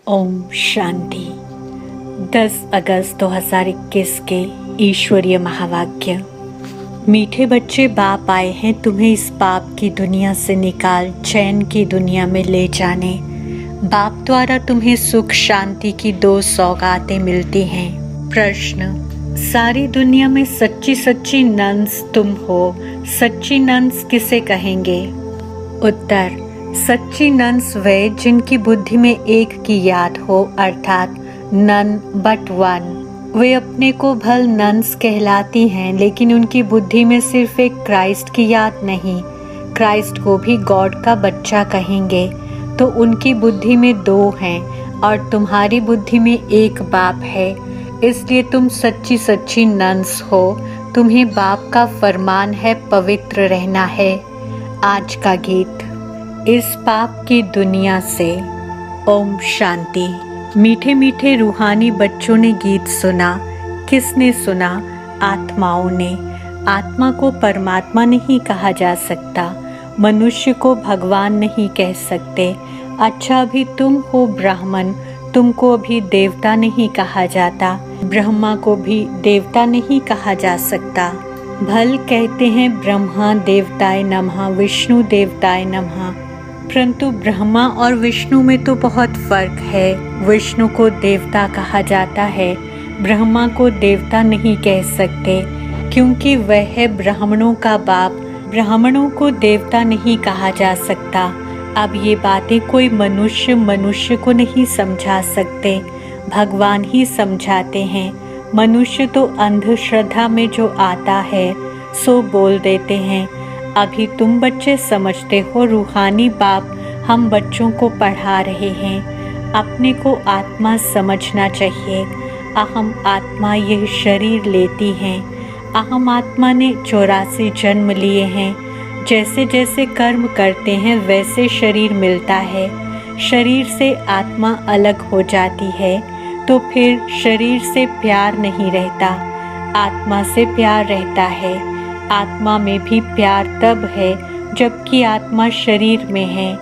ओम शांति। 10 अगस्त 2021 के ईश्वरीय महावाक्य। मीठे बच्चे, बाप आए हैं तुम्हें इस पाप की दुनिया से निकाल चैन की दुनिया में ले जाने। बाप द्वारा तुम्हें सुख शांति की 2 सौगातें मिलती हैं। प्रश्न: सारी दुनिया में सच्ची सच्ची नंस तुम हो, सच्ची नंस किसे कहेंगे? उत्तर: सच्ची नंस वे जिनकी बुद्धि में एक की याद हो, अर्थात नन बट वन। वे अपने को भल नंस कहलाती हैं, लेकिन उनकी बुद्धि में सिर्फ एक क्राइस्ट की याद नहीं, क्राइस्ट को भी गॉड का बच्चा कहेंगे। तो उनकी बुद्धि में 2 हैं और तुम्हारी बुद्धि में एक बाप है, इसलिए तुम सच्ची सच्ची नंस हो। तुम्हें बाप का फरमान है पवित्र रहना है। आज का गीत। इस पाप की दुनिया से। ओम शांति। मीठे मीठे रूहानी बच्चों ने गीत सुना। किसने सुना? आत्माओं ने। आत्मा को परमात्मा नहीं कहा जा सकता, मनुष्य को भगवान नहीं कह सकते। अच्छा, अभी तुम हो ब्राह्मण, तुमको अभी देवता नहीं कहा जाता, ब्रह्मा को भी देवता नहीं कहा जा सकता। भल कहते हैं ब्रह्मा देवताय नमः, विष्णु देवताय नमः, परंतु ब्रह्मा और विष्णु में तो बहुत फर्क है। विष्णु को देवता कहा जाता है, ब्रह्मा को देवता नहीं कह सकते, क्योंकि वह है ब्राह्मणों का बाप। ब्राह्मणों को देवता नहीं कहा जा सकता। अब ये बातें कोई मनुष्य को नहीं समझा सकते, भगवान ही समझाते हैं। मनुष्य तो अंधश्रद्धा में जो आता है सो बोल देते हैं। अभी तुम बच्चे समझते हो, रूहानी बाप हम बच्चों को पढ़ा रहे हैं। अपने को आत्मा समझना चाहिए। अहम आत्मा यह शरीर लेती हैं। अहम आत्मा ने 84 जन्म लिए हैं। जैसे जैसे कर्म करते हैं वैसे शरीर मिलता है। शरीर से आत्मा अलग हो जाती है तो फिर शरीर से प्यार नहीं रहता, आत्मा से प्यार रहता है। आत्मा में भी प्यार तब है जबकि आत्मा शरीर में है।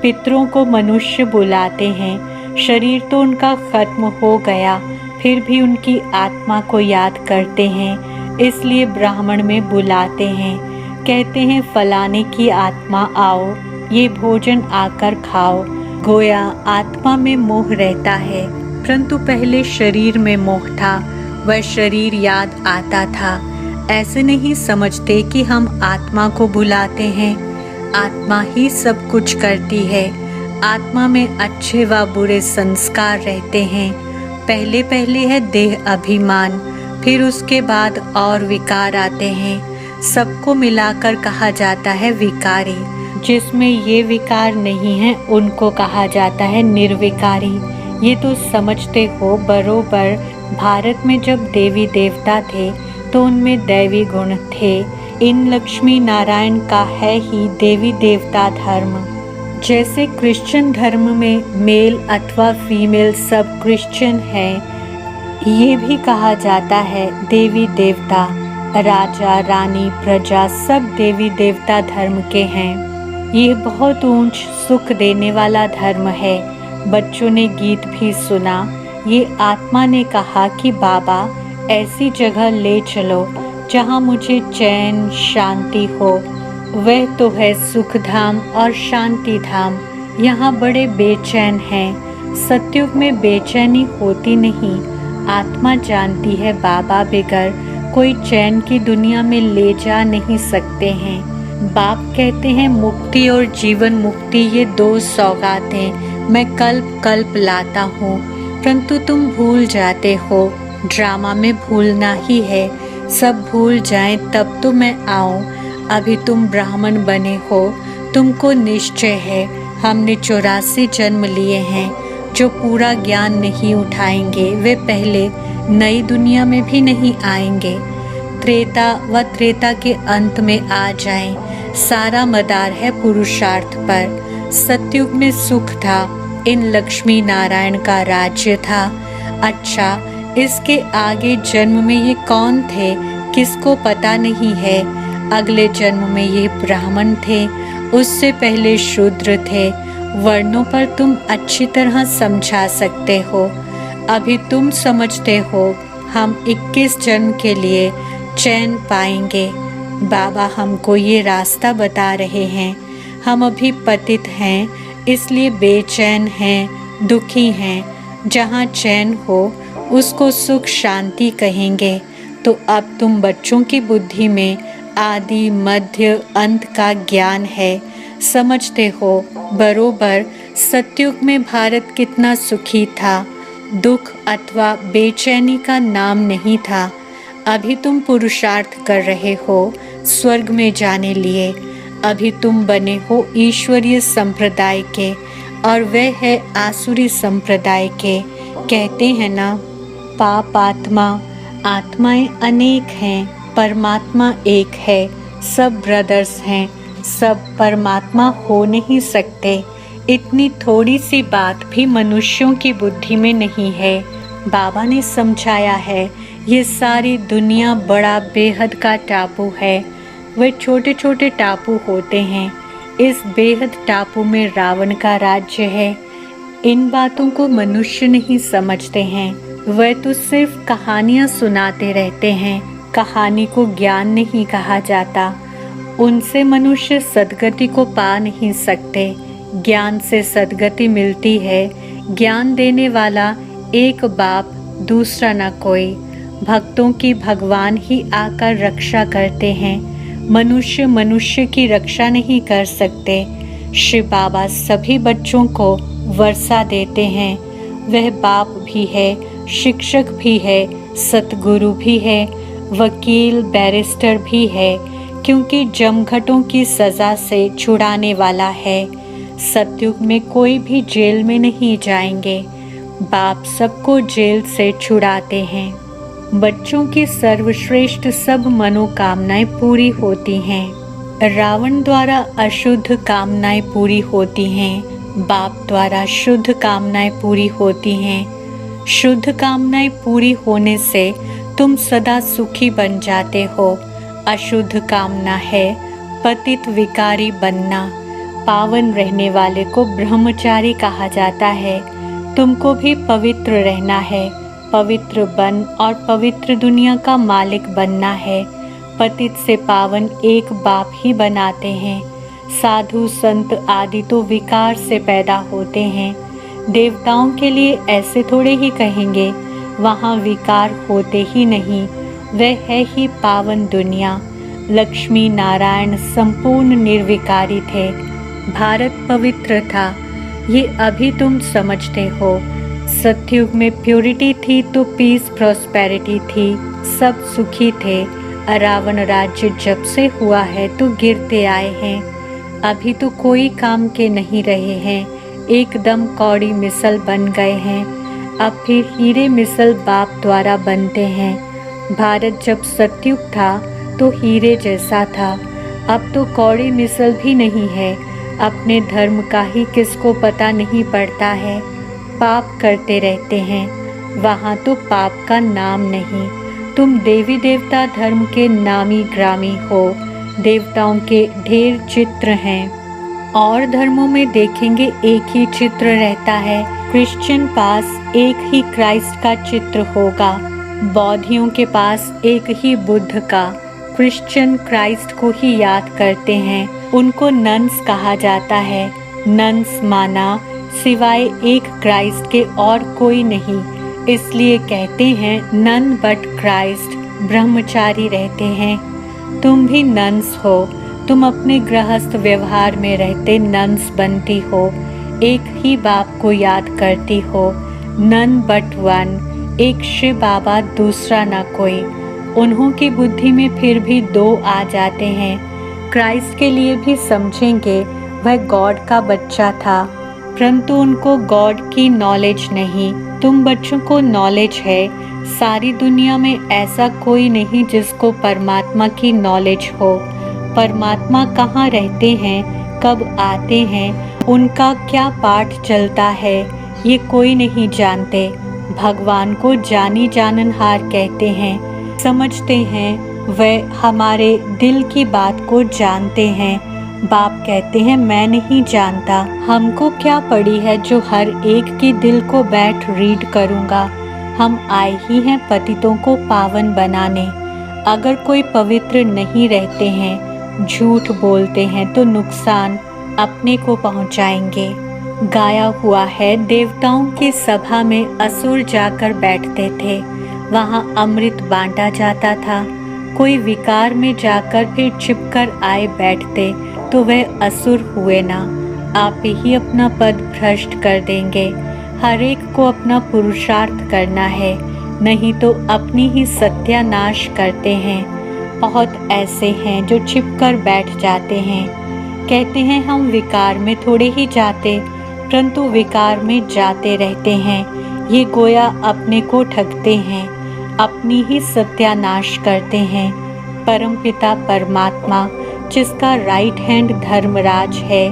पितरों को मनुष्य बुलाते हैं, शरीर तो उनका खत्म हो गया, फिर भी उनकी आत्मा को याद करते हैं, इसलिए ब्राह्मण में बुलाते हैं। कहते हैं फलाने की आत्मा आओ, ये भोजन आकर खाओ। गोया आत्मा में मोह रहता है, परंतु पहले शरीर में मोह था, वह शरीर याद आता था। ऐसे नहीं समझते कि हम आत्मा को बुलाते हैं। आत्मा ही सब कुछ करती है। आत्मा में अच्छे व बुरे संस्कार रहते हैं। पहले पहले है देह अभिमान, फिर उसके बाद और विकार आते हैं। सबको मिलाकर कहा जाता है विकारी। जिसमें ये विकार नहीं है उनको कहा जाता है निर्विकारी। ये तो समझते हो बरोबर। भारत में जब देवी देवता थे तो उनमें दैवी गुण थे। इन लक्ष्मी नारायण का है ही देवी देवता धर्म। जैसे क्रिश्चियन धर्म में मेल अथवा फीमेल सब क्रिश्चियन हैं, ये भी कहा जाता है देवी देवता। राजा रानी प्रजा सब देवी देवता धर्म के हैं। ये बहुत ऊंच सुख देने वाला धर्म है। बच्चों ने गीत भी सुना। ये आत्मा ने कहा कि बाबा ऐसी जगह ले चलो जहाँ मुझे चैन शांति हो। वह तो है सुख धाम और शांति धाम। यहाँ बड़े बेचैन हैं। सतयुग में बेचैनी होती नहीं। आत्मा जानती है बाबा बिगर कोई चैन की दुनिया में ले जा नहीं सकते हैं। बाप कहते हैं मुक्ति और जीवन मुक्ति ये 2 सौगातें मैं कल्प कल्प लाता हूँ, परंतु तुम भूल जाते हो। ड्रामा में भूलना ही है। सब भूल जाएं तब तो मैं आऊं। अभी तुम ब्राह्मण बने हो, तुमको निश्चय है हमने 84 जन्म लिए हैं। जो पूरा ज्ञान नहीं उठाएंगे वे पहले नई दुनिया में भी नहीं आएंगे। त्रेता व त्रेता के अंत में आ जाएं। सारा मदार है पुरुषार्थ पर। सतयुग में सुख था, इन लक्ष्मी नारायण का राज्य था। अच्छा, इसके आगे जन्म में ये कौन थे, किसको पता नहीं है। अगले जन्म में ये ब्राह्मण थे, उससे पहले शूद्र थे। वर्णों पर तुम अच्छी तरह समझा सकते हो। अभी तुम समझते हो हम 21 जन्म के लिए चैन पाएंगे। बाबा हमको ये रास्ता बता रहे हैं। हम अभी पतित हैं, इसलिए बेचैन हैं, दुखी हैं। जहाँ चैन हो उसको सुख शांति कहेंगे। तो अब तुम बच्चों की बुद्धि में आदि मध्य अंत का ज्ञान है। समझते हो बरोबर सतयुग में भारत कितना सुखी था। दुख अथवा बेचैनी का नाम नहीं था। अभी तुम पुरुषार्थ कर रहे हो स्वर्ग में जाने लिए। अभी तुम बने हो ईश्वरीय संप्रदाय के और वह है आसुरी संप्रदाय के। कहते हैं ना, पाप आत्मा, आत्माएं अनेक हैं, परमात्मा एक है। सब ब्रदर्स हैं, सब परमात्मा हो नहीं सकते। इतनी थोड़ी सी बात भी मनुष्यों की बुद्धि में नहीं है। बाबा ने समझाया है, ये सारी दुनिया बड़ा बेहद का टापू है। वे छोटे छोटे टापू होते हैं। इस बेहद टापू में रावण का राज्य है। इन बातों को मनुष्य नहीं समझते हैं। वह तो सिर्फ कहानियाँ सुनाते रहते हैं। कहानी को ज्ञान नहीं कहा जाता। उनसे मनुष्य सद्गति को पा नहीं सकते। ज्ञान से सद्गति मिलती है। ज्ञान देने वाला एक बाप, दूसरा न कोई। भक्तों की भगवान ही आकर रक्षा करते हैं। मनुष्य मनुष्य की रक्षा नहीं कर सकते। श्री बाबा सभी बच्चों को वर्षा देते हैं। वह बाप भी है, शिक्षक भी है, सतगुरु भी है, वकील बैरिस्टर भी है, क्योंकि जमघटों की सजा से छुड़ाने वाला है। सतयुग में कोई भी जेल में नहीं जाएंगे। बाप सबको जेल से छुड़ाते हैं। बच्चों की सर्वश्रेष्ठ सब मनोकामनाएं पूरी होती हैं। रावण द्वारा अशुद्ध कामनाएं पूरी होती हैं। बाप द्वारा शुद्ध कामनाएं पूरी होती हैं। शुद्ध कामनाएं पूरी होने से तुम सदा सुखी बन जाते हो। अशुद्ध कामना है पतित विकारी बनना। पावन रहने वाले को ब्रह्मचारी कहा जाता है। तुमको भी पवित्र रहना है। पवित्र बन और पवित्र दुनिया का मालिक बनना है। पतित से पावन एक बाप ही बनाते हैं। साधु संत आदि तो विकार से पैदा होते हैं। देवताओं के लिए ऐसे थोड़े ही कहेंगे, वहाँ विकार होते ही नहीं। वह है ही पावन दुनिया। लक्ष्मी नारायण संपूर्ण निर्विकारी थे। भारत पवित्र था। ये अभी तुम समझते हो। सतयुग में प्योरिटी थी तो पीस प्रॉस्पेरिटी थी। सब सुखी थे। रावण राज्य जब से हुआ है तो गिरते आए हैं। अभी तो कोई काम के नहीं रहे हैं। एकदम कौड़ी मिसल बन गए हैं। अब फिर हीरे मिसल बाप द्वारा बनते हैं। भारत जब सतयुग था तो हीरे जैसा था। अब तो कौड़ी मिसल भी नहीं है। अपने धर्म का ही किसको पता नहीं पड़ता है। पाप करते रहते हैं। वहाँ तो पाप का नाम नहीं। तुम देवी देवता धर्म के नामी ग्रामी हो। देवताओं के ढेर चित्र हैं। और धर्मों में देखेंगे एक ही चित्र रहता है। क्रिश्चियन पास एक ही क्राइस्ट का चित्र होगा। बौद्धियों के पास एक ही बुद्ध का। क्रिश्चियन क्राइस्ट को ही याद करते हैं। उनको नन्स कहा जाता है। नन्स माना सिवाय एक क्राइस्ट के और कोई नहीं। इसलिए कहते हैं नन बट क्राइस्ट। ब्रह्मचारी रहते हैं। तुम भी नन्स हो। तुम अपने गृहस्थ व्यवहार में रहते नन्स बनती हो। एक ही बाप को याद करती हो। None but one. एक शिव बाबा, दूसरा ना कोई। उन्हों की बुद्धि में फिर भी दो आ जाते हैं। क्राइस्ट के लिए भी समझेंगे वह गॉड का बच्चा था, परंतु उनको गॉड की नॉलेज नहीं। तुम बच्चों को नॉलेज है। सारी दुनिया में ऐसा कोई नहीं जिसको परमात्मा की नॉलेज हो। परमात्मा कहाँ रहते हैं, कब आते हैं, उनका क्या पाठ चलता है, ये कोई नहीं जानते। भगवान को जानी जाननहार कहते हैं, समझते हैं, वह हमारे दिल की बात को जानते हैं। बाप कहते हैं मैं नहीं जानता, हमको क्या पड़ी है जो हर एक के दिल को बैठ रीड करूँगा। हम आए ही हैं पतितों को पावन बनाने। अगर कोई पवित्र नहीं रहते हैं, झूठ बोलते हैं तो नुकसान अपने को पहुँचाएंगे। गाया हुआ है, देवताओं की सभा में असुर जाकर बैठते थे, वहाँ अमृत बांटा जाता था। कोई विकार में जाकर फिर छिपकर आए बैठते तो वह असुर हुए ना। आप ही अपना पद भ्रष्ट कर देंगे। हर एक को अपना पुरुषार्थ करना है, नहीं तो अपनी ही सत्यानाश करते हैं। बहुत ऐसे हैं जो छिपकर बैठ जाते हैं, कहते हैं हम विकार में थोड़े ही जाते, परंतु विकार में जाते रहते हैं। ये गोया अपने को ठगते हैं, अपनी ही सत्यानाश करते हैं। परमपिता परमात्मा जिसका राइट हैंड धर्मराज है,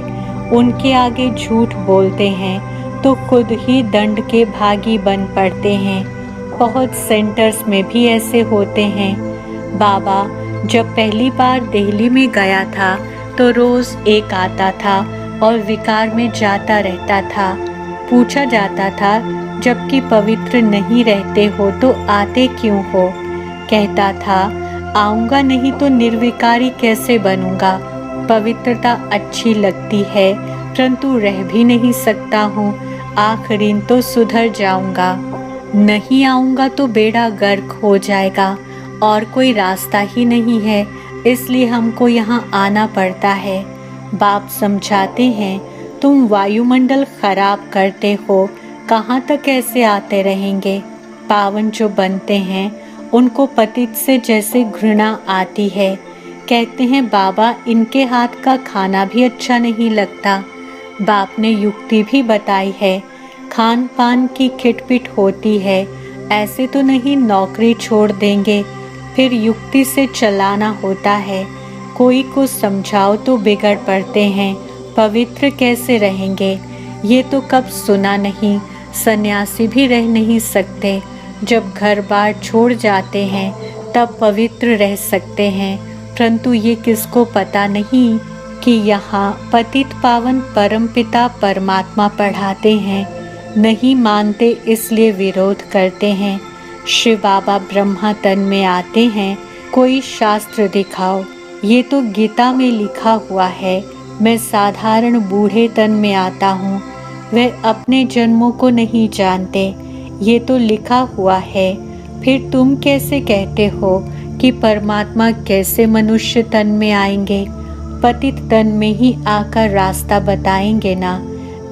उनके आगे झूठ बोलते हैं तो खुद ही दंड के भागी बन पड़ते हैं। बहुत सेंटर्स में भी ऐसे होते हैं। बाबा जब पहली बार दिल्ली में गया था तो रोज एक आता था और विकार में जाता रहता था। पूछा जाता था जबकि पवित्र नहीं रहते हो तो आते क्यों हो? कहता था आऊंगा नहीं तो निर्विकारी कैसे बनूंगा। पवित्रता अच्छी लगती है परंतु रह भी नहीं सकता हूँ, आखिरी तो सुधर जाऊंगा। नहीं आऊंगा तो बेड़ा गर्क हो जाएगा और कोई रास्ता ही नहीं है, इसलिए हमको यहाँ आना पड़ता है। बाप समझाते हैं तुम वायुमंडल खराब करते हो, कहाँ तक ऐसे आते रहेंगे। पावन जो बनते हैं उनको पतित से जैसे घृणा आती है। कहते हैं बाबा इनके हाथ का खाना भी अच्छा नहीं लगता। बाप ने युक्ति भी बताई है, खान पान की खिटपिट होती है, ऐसे तो नहीं नौकरी छोड़ देंगे, फिर युक्ति से चलाना होता है। कोई को समझाओ तो बिगड़ पड़ते हैं, पवित्र कैसे रहेंगे। ये तो कब सुना नहीं, सन्यासी भी रह नहीं सकते। जब घर बार छोड़ जाते हैं तब पवित्र रह सकते हैं, परंतु ये किसको पता नहीं कि यहाँ पतित पावन परमपिता परमात्मा पढ़ाते हैं। नहीं मानते इसलिए विरोध करते हैं। शिव बाबा ब्रह्मा तन में आते हैं, कोई शास्त्र दिखाओ। ये तो गीता में लिखा हुआ है, मैं साधारण बूढ़े तन में आता हूँ। वह अपने जन्मों को नहीं जानते, ये तो लिखा हुआ है। फिर तुम कैसे कहते हो कि परमात्मा कैसे मनुष्य तन में आएंगे? पतित तन में ही आकर रास्ता बताएंगे ना।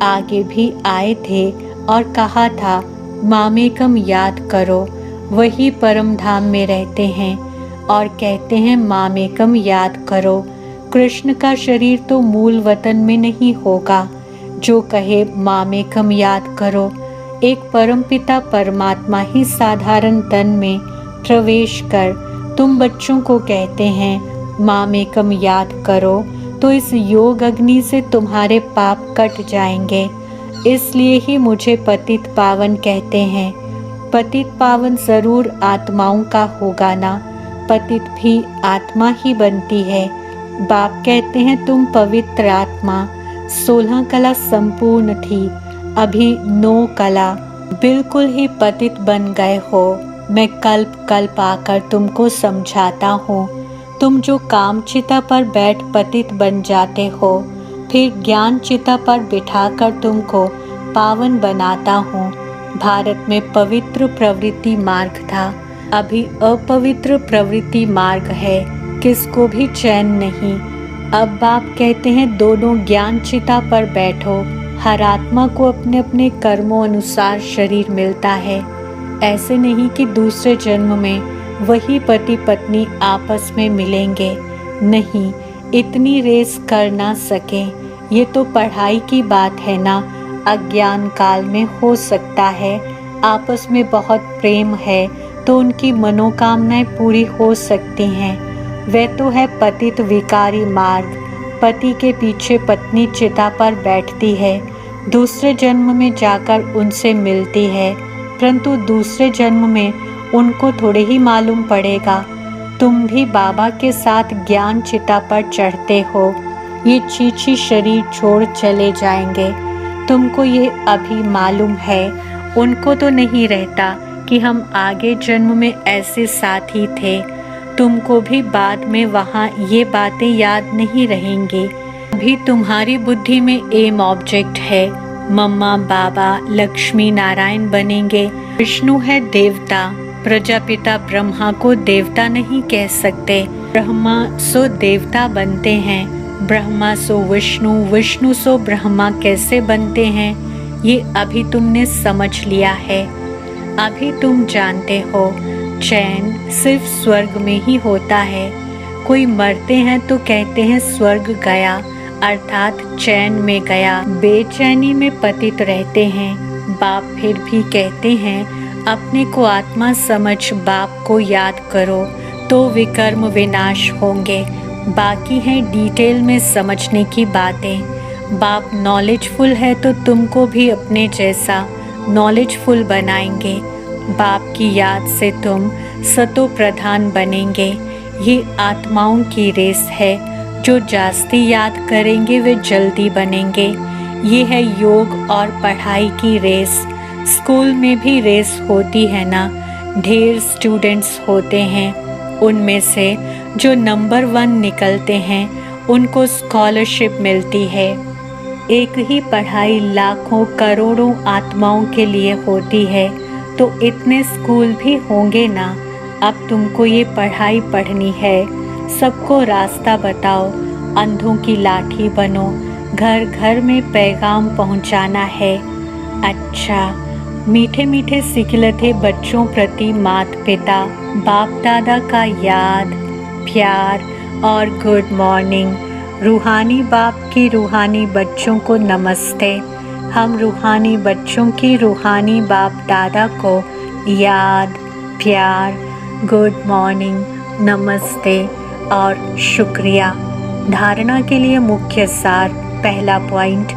आगे भी आए थे और कहा था मामेकम याद करो, वही परम धाम में रहते हैं और कहते हैं मामेकम याद करो। कृष्ण का शरीर तो मूल वतन में नहीं होगा जो कहे मामेकम याद करो। एक परमपिता परमात्मा ही साधारण तन में प्रवेश कर तुम बच्चों को कहते हैं मामेकम याद करो, तो इस योग अग्नि से तुम्हारे पाप कट जाएंगे। इसलिए ही मुझे पतित पावन कहते हैं। पतित पावन जरूर आत्माओं का होगा ना, पतित भी आत्मा ही बनती है। बाप कहते हैं तुम पवित्र आत्मा, 16 कला संपूर्ण थी, अभी 9 कला, बिल्कुल ही पतित बन गए हो। मैं कल्प कल्प आकर तुमको समझाता हूँ। तुम जो काम चिता पर बैठ पतित बन जाते हो, फिर ज्ञान चिता पर बिठाकर तुमको पावन बनाता हूँ। भारत में पवित्र प्रवृत्ति मार्ग था, अभी अपवित्र प्रवृत्ति मार्ग है, किसको भी चैन नहीं। अब बाप कहते हैं दोनों ज्ञान चिता पर बैठो। हर आत्मा को अपने अपने कर्मों अनुसार शरीर मिलता है। ऐसे नहीं कि दूसरे जन्म में वही पति पत्नी आपस में मिलेंगे, नहीं, इतनी रेस कर ना सके। ये तो पढ़ाई की बात है ना। अज्ञान काल में हो सकता है आपस में बहुत प्रेम है तो उनकी मनोकामनाएं पूरी हो सकती हैं, वह तो है पतित विकारी मार्ग। पति के पीछे पत्नी चिता पर बैठती है, दूसरे जन्म में जाकर उनसे मिलती है, परंतु दूसरे जन्म में उनको थोड़े ही मालूम पड़ेगा। तुम भी बाबा के साथ ज्ञान चिता पर चढ़ते हो। ये छीछी शरीर छोड़ चले जाएंगे। तुमको ये अभी मालूम है, उनको तो नहीं रहता कि हम आगे जन्म में ऐसे साथी थे। तुमको भी बाद में वहाँ ये बातें याद नहीं रहेंगी। अभी तुम्हारी बुद्धि में एम ऑब्जेक्ट है। मम्मा बाबा लक्ष्मी नारायण बनेंगे। विष्णु है देवता। प्रजापिता ब्रह्मा को देवता नहीं कह सकते। ब्रह्मा सो देवता बनते हैं, ब्रह्मा सो विष्णु, विष्णु सो ब्रह्मा कैसे बनते हैं, ये अभी तुमने समझ लिया है। अभी तुम जानते हो चैन सिर्फ स्वर्ग में ही होता है। कोई मरते हैं तो कहते हैं स्वर्ग गया, अर्थात चैन में गया। बेचैनी में पतित रहते हैं। बाप फिर भी कहते हैं अपने को आत्मा समझ बाप को याद करो तो विकर्म विनाश होंगे। बाकी है डिटेल में समझने की बातें। बाप नॉलेजफुल है तो तुमको भी अपने जैसा नॉलेजफुल बनाएंगे। बाप की याद से तुम सतो प्रधान बनेंगे। ये आत्माओं की रेस है। जो जास्ती याद करेंगे वे जल्दी बनेंगे। ये है योग और पढ़ाई की रेस। स्कूल में भी रेस होती है ना, ढेर स्टूडेंट्स होते हैं, उनमें से जो नंबर 1 निकलते हैं उनको स्कॉलरशिप मिलती है। एक ही पढ़ाई लाखों करोड़ों आत्माओं के लिए होती है, तो इतने स्कूल भी होंगे ना। अब तुमको ये पढ़ाई पढ़नी है। सबको रास्ता बताओ, अंधों की लाठी बनो, घर घर में पैगाम पहुंचाना है। अच्छा, मीठे मीठे सिखलते बच्चों प्रति माता पिता बाप दादा का याद, प्यार और गुड मॉर्निंग। रूहानी बाप की रूहानी बच्चों को नमस्ते। हम रूहानी बच्चों की रूहानी बाप दादा को याद, प्यार, गुड मॉर्निंग, नमस्ते और शुक्रिया। धारणा के लिए मुख्य सार। पहला पॉइंट,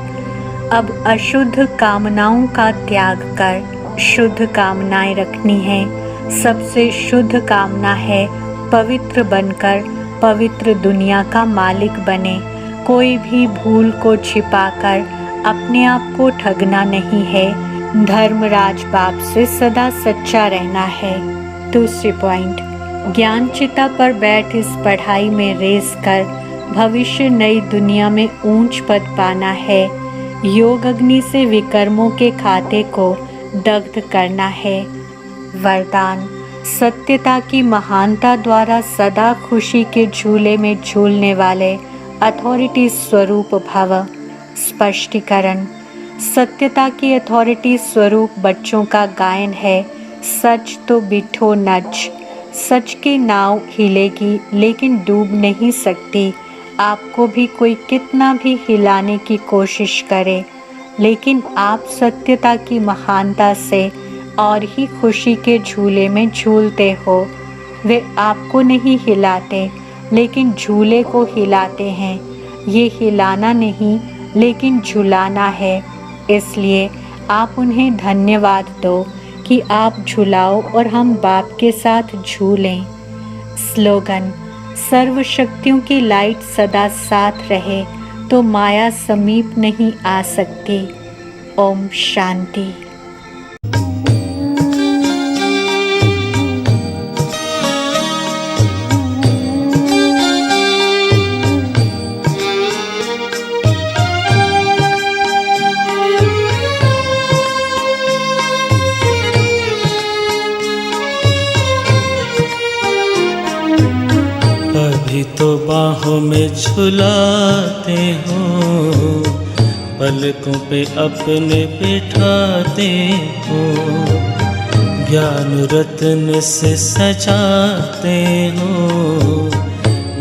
अब अशुद्ध कामनाओं का त्याग कर शुद्ध कामनाएं रखनी है। सबसे शुद्ध कामना है पवित्र बनकर पवित्र दुनिया का मालिक बने। कोई भी भूल को छिपाकर अपने आप को ठगना नहीं है। धर्मराज बाप से सदा सच्चा रहना है। दूसरी पॉइंट, ज्ञान चिता पर बैठ इस पढ़ाई में रेस कर भविष्य नई दुनिया में ऊंच पद पाना है। योग अग्नि से विकर्मों के खाते को दग्ध करना है। वरदान, सत्यता की महानता द्वारा सदा खुशी के झूले में झूलने वाले अथॉरिटी स्वरूप भव। स्पष्टीकरण, सत्यता की अथॉरिटी स्वरूप बच्चों का गायन है। सच तो बिठो नच। सच की नाव हिलेगी लेकिन डूब नहीं सकती। आपको भी कोई कितना भी हिलाने की कोशिश करे, लेकिन आप सत्यता की महानता से और ही खुशी के झूले में झूलते हो। वे आपको नहीं हिलाते लेकिन झूले को हिलाते हैं। ये हिलाना नहीं लेकिन झुलाना है। इसलिए आप उन्हें धन्यवाद दो कि आप झुलाओ और हम बाप के साथ झूलें। स्लोगन, सर्व शक्तियों की लाइट सदा साथ रहे तो माया समीप नहीं आ सकती। ओम शांति। अभी तो बाहों में झुलाते हो, पलकों पे अपने बिठाते हो, ज्ञान रत्न से सजाते हो,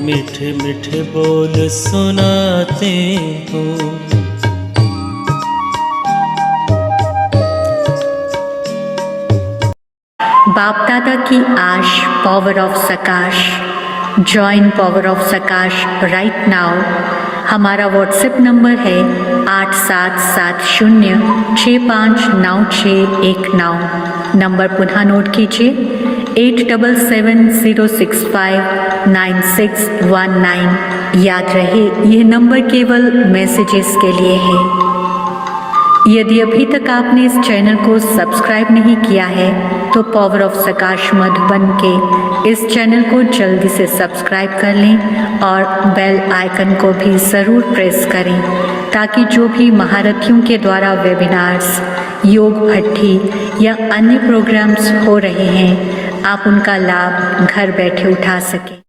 मीठे मीठे बोल सुनाते हो। बाप दादा की आश, power of सकाश। Join power of सकाश right now. हमारा व्हाट्सएप नंबर है 8770659619। नंबर पुनः नोट कीजिए 8770659619। याद रहे यह नंबर केवल मैसेजेस के लिए है। यदि अभी तक आपने इस चैनल को सब्सक्राइब नहीं किया है तो पावर ऑफ सकाश मधुबन के इस चैनल को जल्दी से सब्सक्राइब कर लें और बेल आइकन को भी ज़रूर प्रेस करें ताकि जो भी महारथियों के द्वारा वेबिनार्स, योग भट्ठी या अन्य प्रोग्राम्स हो रहे हैं आप उनका लाभ घर बैठे उठा सकें।